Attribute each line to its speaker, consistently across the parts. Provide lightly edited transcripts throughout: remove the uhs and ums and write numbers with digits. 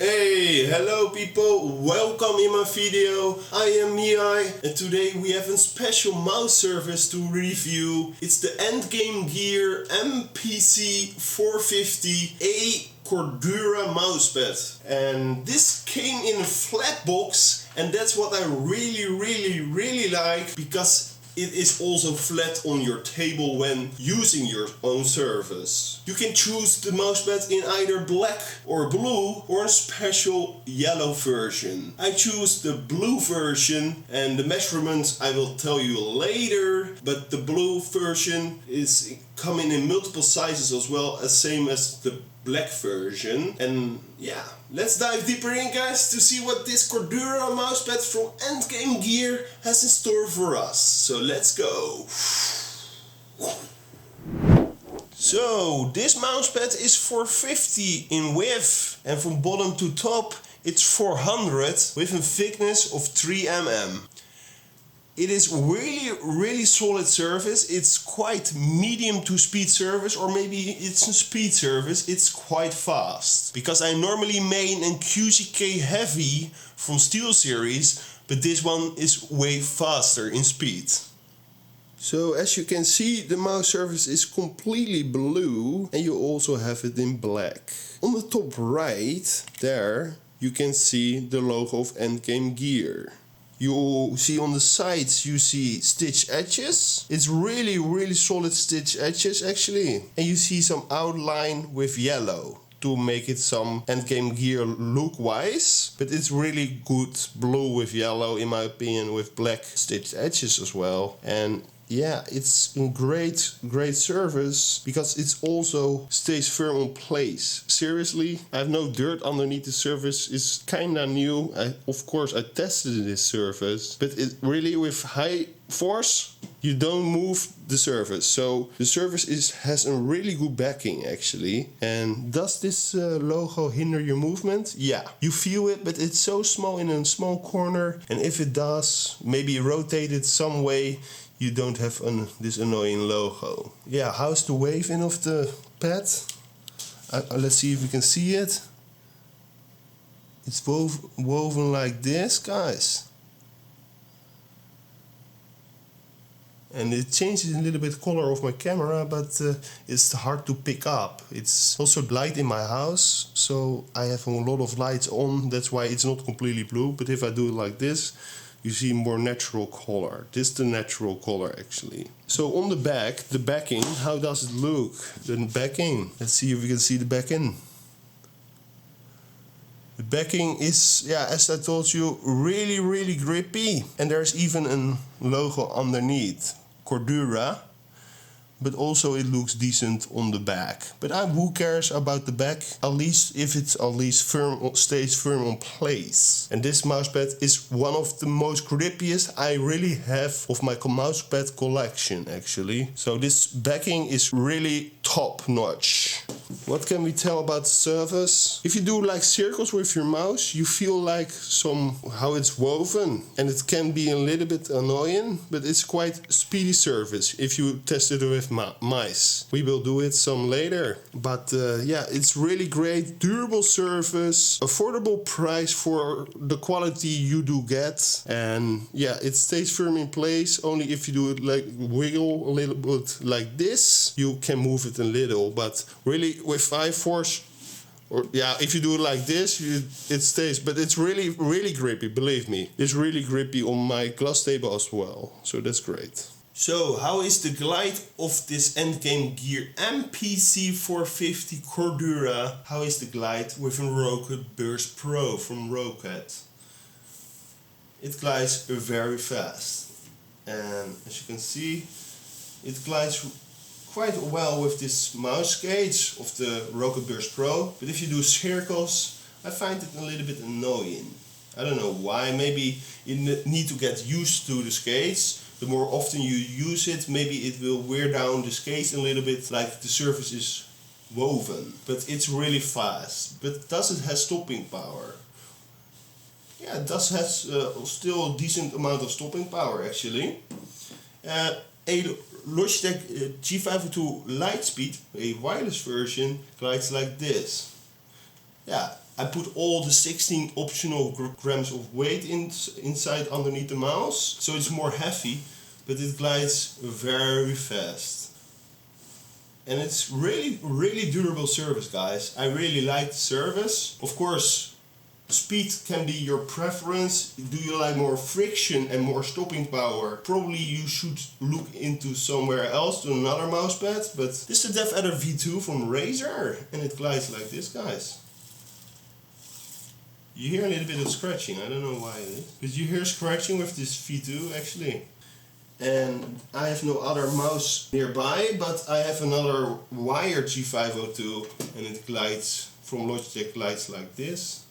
Speaker 1: Hey, hello people, welcome in my video. I am miEye and today we have a special mouse service to review. It's the EndGameGear MPC 450A Cordura mousepad. And this came in a flat box and that's what I really like, because it is also flat on your table when using your own service. You can choose the mousepad in either black or blue or a special yellow version. I choose the blue version and the measurements I will tell you later, but the blue version is coming in multiple sizes as well, as same as the black version. And yeah, let's dive deeper in, guys, to see what this Cordura mousepad from EndGameGear has in store for us. So let's go. So this mousepad is 450 in width and from bottom to top it's 400 with a thickness of 3 mm. It is really solid service. It's quite medium to speed service, or maybe it's a speed service. It's quite fast. Because I normally main a QCK Heavy from SteelSeries, but this one is way faster in speed. So as you can see, the mouse surface is completely blue and you also have it in black. On the top right, there, you can see the logo of EndGameGear. You see on the sides, you see stitch edges. It's really solid stitch edges actually. And you see some outline with yellow to make it some EndGameGear look wise. But it's really good blue with yellow in my opinion, with black stitched edges as well. And yeah, it's in great service because it also stays firm in place. Seriously, I have no dirt underneath the surface. It's kinda new. Of course I tested this surface, but it really with high force you don't move the surface. So the surface has a really good backing actually. And does this logo hinder your movement? Yeah, you feel it, but it's so small in a small corner, and if it does, maybe rotate it some way, you don't have this annoying logo. Yeah, how's the waving of the pad? Let's see if we can see it. It's woven like this, guys. And it changes a little bit color of my camera, but it's hard to pick up. It's also light in my house, so I have a lot of lights on. That's why it's not completely blue, but if I do it like this, you see more natural color. This is the natural color actually. So on the back, the backing, how does it look? The backing, let's see if we can see the backing. The backing is, yeah, as I told you, really grippy. And there's even a logo underneath, Cordura. But also it looks decent on the back. But who cares about the back? At least if it's at least firm, stays firm on place. And this mousepad is one of the most grippiest I really have of my mousepad collection actually. So this backing is really top notch. What can we tell about the surface? If you do like circles with your mouse, you feel like how it's woven. And it can be a little bit annoying, but it's quite speedy surface if you test it with mice. We will do it some later. But yeah, it's really great, durable surface, affordable price for the quality you do get. And yeah, it stays firm in place. Only if you do it like wiggle a little bit like this, you can move it a little. But really with high force, or yeah, if you do it like this, it stays. But it's really grippy, believe me. It's really grippy on my glass table as well. So that's great. So how is the glide of this EndGameGear MPC 450 Cordura? How is the glide with a Rocket Burst Pro from Rocket? It glides very fast. And as you can see, it glides quite well with this mouse gauge of the Rocket Burst Pro. But if you do circles, I find it a little bit annoying. I don't know why. Maybe you need to get used to the skates. The more often you use it, maybe it will wear down the skates a little bit, like the surface is woven. But it's really fast. But does it have stopping power? Yeah, it does have still a decent amount of stopping power actually. A Logitech G502 Lightspeed, a wireless version, glides like this. Yeah, I put all the 16 optional grams of weight inside underneath the mouse, so it's more heavy, but it glides very fast. And it's really durable surface, guys. I really like the surface. Of course, speed can be your preference. Do you like more friction and more stopping power? Probably you should look into somewhere else, to another mousepad. But this is the Dev Adder V2 from Razer, and it glides like this, guys. You hear a little bit of scratching, I don't know why it is. But you hear scratching with this V2 actually. And I have no other mouse nearby, but I have another wired G502, and it glides from Logitech, glides like this.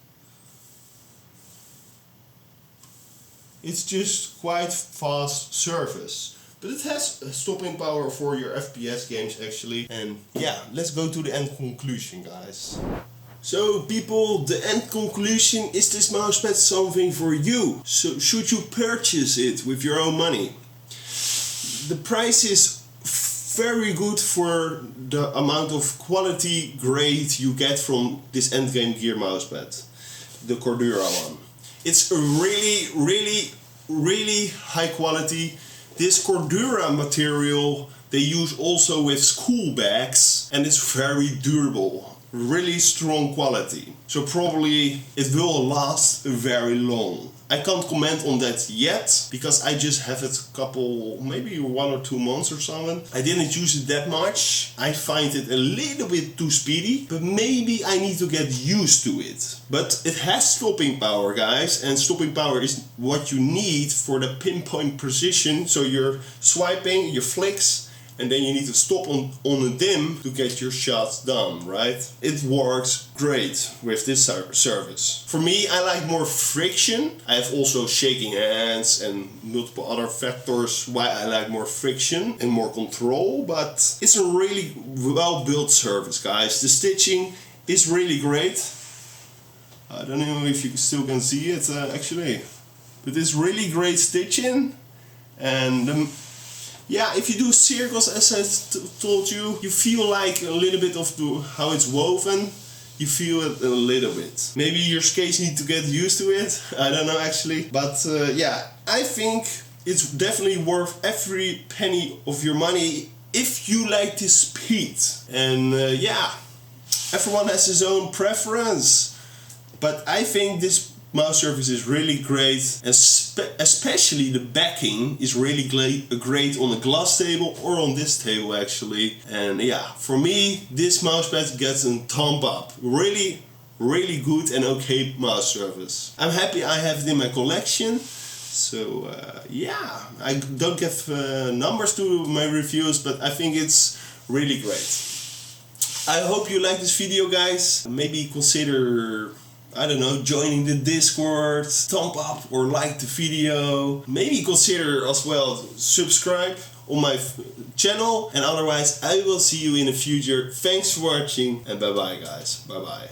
Speaker 1: It's just quite fast surface, but it has stopping power for your FPS games actually. And yeah, let's go to the end conclusion, guys. So people, the end conclusion is this mousepad something for you? So should you purchase it with your own money? The price is very good for the amount of quality grade you get from this EndGameGear mousepad, the Cordura one. It's a really high quality. This Cordura material they use also with school bags, and it's very durable. Really strong quality. So probably it will last very long. I can't comment on that yet, because I just have it a couple, maybe 1 or 2 months or something. I didn't use it that much. I find it a little bit too speedy, but maybe I need to get used to it. But it has stopping power, guys, and stopping power is what you need for the pinpoint precision. So you're swiping, your flicks, and then you need to stop on a dim to get your shots done, right? It works great with this service. For me, I like more friction. I have also shaking hands and multiple other factors why I like more friction and more control, but it's a really well-built service, guys. The stitching is really great. I don't know if you still can see it actually, but it's really great stitching. And yeah, if you do circles, as I told you, you feel like a little bit of how it's woven. You feel it a little bit. Maybe your skates need to get used to it. I don't know actually. But yeah, I think it's definitely worth every penny of your money if you like this speed. And yeah, everyone has his own preference. But I think this mouse surface is really great, and especially the backing is really great on a glass table or on this table actually. And yeah, for me this mousepad gets a thumb up. Really good and okay mouse surface. I'm happy I have it in my collection. So yeah, I don't give numbers to my reviews, but I think it's really great. I hope you like this video, guys. Maybe consider, I don't know, joining the Discord, thumb up or like the video. Maybe consider as well subscribe on my channel. And otherwise I will see you in the future. Thanks for watching and bye bye, guys. Bye bye.